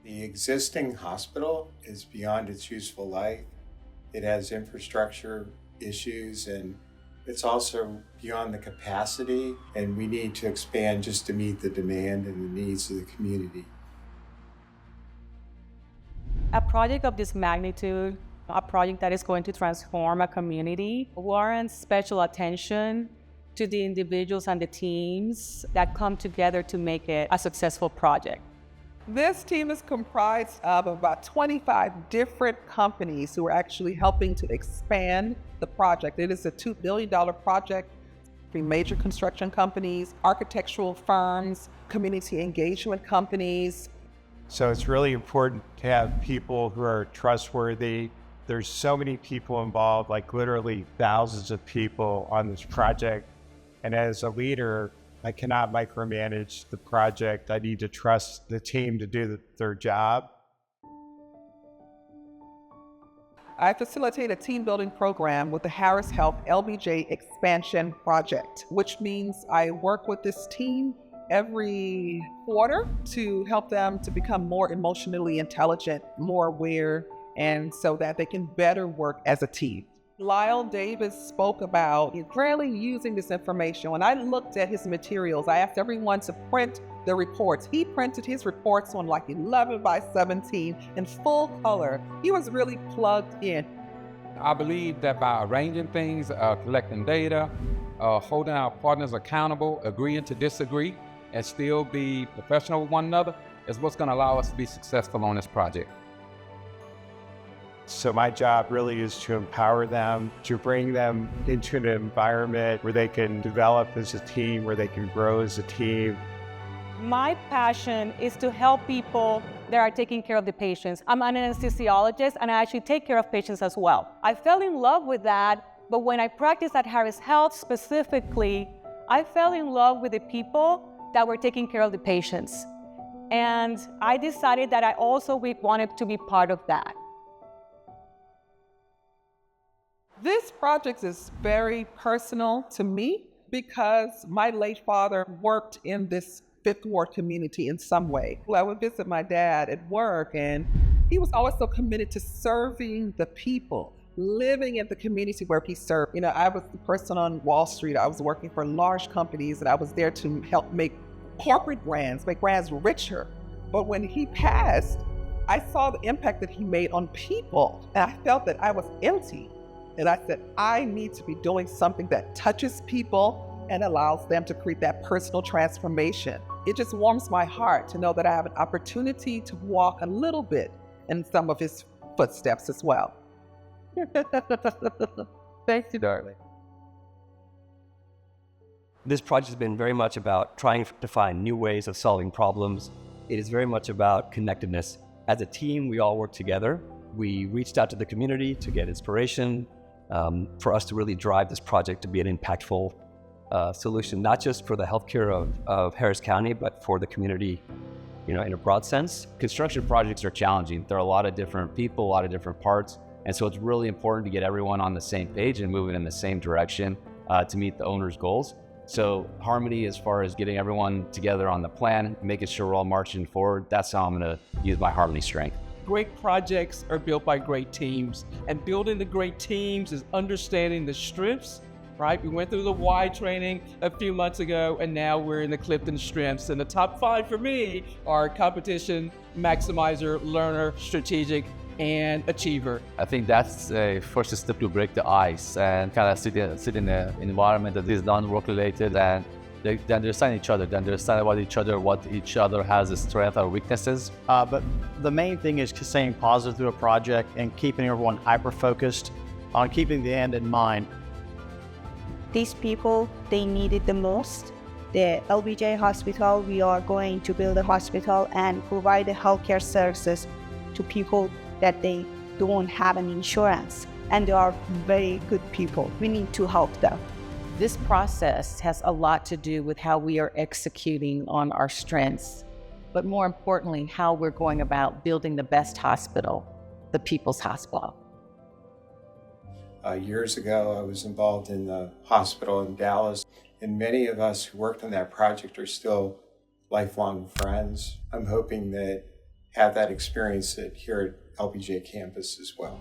The existing hospital is beyond its useful life. It has infrastructure issues, and it's also beyond the capacity, and we need to expand just to meet the demand and the needs of the community. A project of this magnitude, a project that is going to transform a community, warrants special attention to the individuals and the teams that come together to make it a successful project. This team is comprised of about 25 different companies who are actually helping to expand the project. It is a $2 billion project. Major construction companies, architectural firms, community engagement companies. So it's really important to have people who are trustworthy. There's so many people involved, like literally thousands of people on this project. And as a leader, I cannot micromanage the project. I need to trust the team to do their job. I facilitate a team building program with the HarrisHealth LBJ Expansion Project, which means I work with this team every quarter to help them to become more emotionally intelligent, more aware, and so that they can better work as a team. Lyle Davis spoke about really using this information. When I looked at his materials, I asked everyone to print the reports. He printed his reports on like 11 by 17 in full color. He was really plugged in. I believe that by arranging things, collecting data, holding our partners accountable, agreeing to disagree, and still be professional with one another is what's going to allow us to be successful on this project. So my job really is to empower them, to bring them into an environment where they can develop as a team, where they can grow as a team. My passion is to help people that are taking care of the patients. I'm an anesthesiologist, and I actually take care of patients as well. I fell in love with that, but when I practiced at HarrisHealth specifically, I fell in love with the people that were taking care of the patients. And I decided that I also wanted to be part of that. This project is very personal to me because my late father worked in this Fifth Ward community in some way. I would visit my dad at work, and he was always so committed to serving the people, living in the community where he served. You know, I was the person on Wall Street. I was working for large companies, and I was there to help make corporate brands, make brands richer. But when he passed, I saw the impact that he made on people, and I felt that I was empty. And I said, I need to be doing something that touches people and allows them to create that personal transformation. It just warms my heart to know that I have an opportunity to walk a little bit in some of his footsteps as well. Thank you, darling. This project has been very much about trying to find new ways of solving problems. It is very much about connectedness. As a team, we all work together. We reached out to the community to get inspiration for us to really drive this project to be an impactful solution, not just for the healthcare of Harris County, but for the community, you know, in a broad sense. Construction projects are challenging. There are a lot of different people, a lot of different parts. And so it's really important to get everyone on the same page and moving in the same direction to meet the owner's goals. So harmony as far as getting everyone together on the plan, making sure we're all marching forward, that's how I'm gonna use my harmony strength. Great projects are built by great teams, and building the great teams is understanding the strengths, right? We went through the why training a few months ago, and now we're in the Clifton strengths. And the top 5 for me are competition, maximizer, learner, strategic, and achiever. I think that's a first step to break the ice and kind of sit in an environment that is non-work related, and they understand each other, they understand about each other, what each other has as strengths or weaknesses. But the main thing is staying positive through a project and keeping everyone hyper-focused on keeping the end in mind. These people, they need it the most. The LBJ hospital, we are going to build a hospital and provide the healthcare services to people that they don't have an insurance, and they are very good people. We need to help them. This process has a lot to do with how we are executing on our strengths, but more importantly, how we're going about building the best hospital, the people's hospital. Years ago, I was involved in the hospital in Dallas, and many of us who worked on that project are still lifelong friends. I'm hoping that have that experience here at LBJ campus as well.